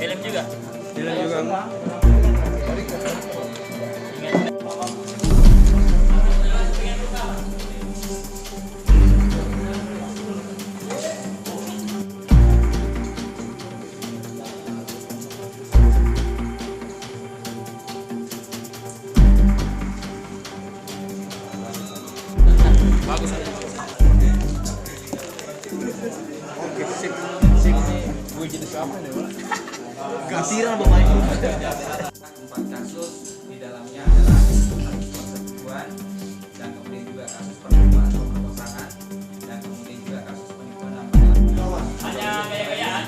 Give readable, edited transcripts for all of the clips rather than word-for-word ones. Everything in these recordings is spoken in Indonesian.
Helm juga? Helm juga. Bagus. Oke, sip. Gue jadi siapa nih, Pak? Gasiran pemain. 4 kasus, di dalamnya adalah kasus persetubuhan dan kemudian juga kasus percobaan atau perkosaan dan kemudian juga kasus penipuan dan penggelapan. Hanya gaya-gayaan.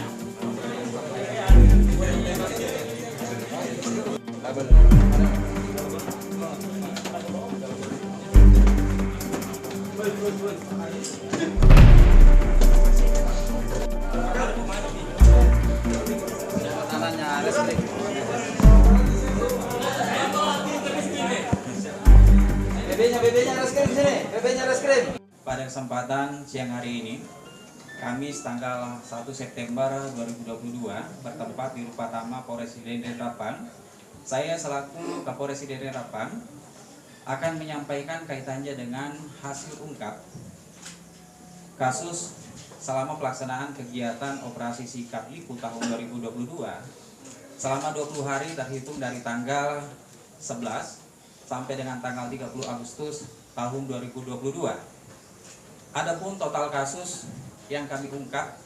Pada kesempatan siang hari ini, Kamis tanggal 1 September 2022 bertempat di Rupatama Polres Deden Rapang. Saya selaku Kapolres Deden Rapang akan menyampaikan kaitannya dengan hasil ungkap kasus selama pelaksanaan kegiatan operasi Sikap Liku tahun 2022 selama 20 hari terhitung dari tanggal 11 sampai dengan tanggal 30 Agustus tahun 2022. Adapun total kasus yang kami ungkap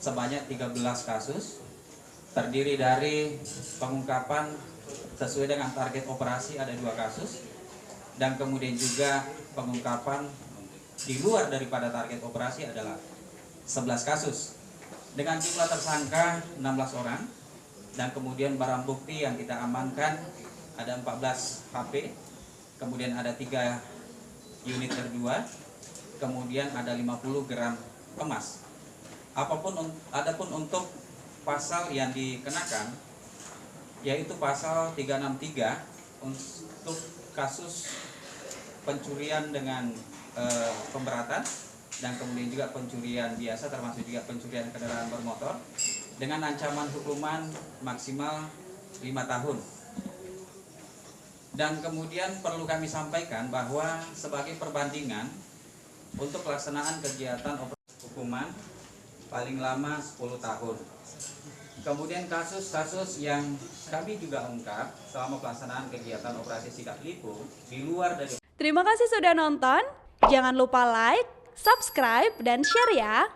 sebanyak 13 kasus, terdiri dari pengungkapan sesuai dengan target operasi ada 2 kasus, dan kemudian juga pengungkapan di luar daripada target operasi adalah 11 kasus dengan jumlah tersangka 16 orang, dan kemudian barang bukti yang kita amankan ada 14 HP, kemudian ada 3 unit R2, kemudian ada 50 gram emas. Adapun untuk pasal yang dikenakan yaitu pasal 363 untuk kasus pencurian dengan pemberatan, dan kemudian juga pencurian biasa termasuk juga pencurian kendaraan bermotor dengan ancaman hukuman maksimal 5 tahun. Dan kemudian perlu kami sampaikan bahwa sebagai perbandingan untuk pelaksanaan kegiatan operasi hukuman paling lama 10 tahun. Kemudian kasus-kasus yang kami juga ungkap selama pelaksanaan kegiatan operasi Sikap Liku di luar dari. Terima kasih sudah nonton. Jangan lupa like, subscribe, dan share ya.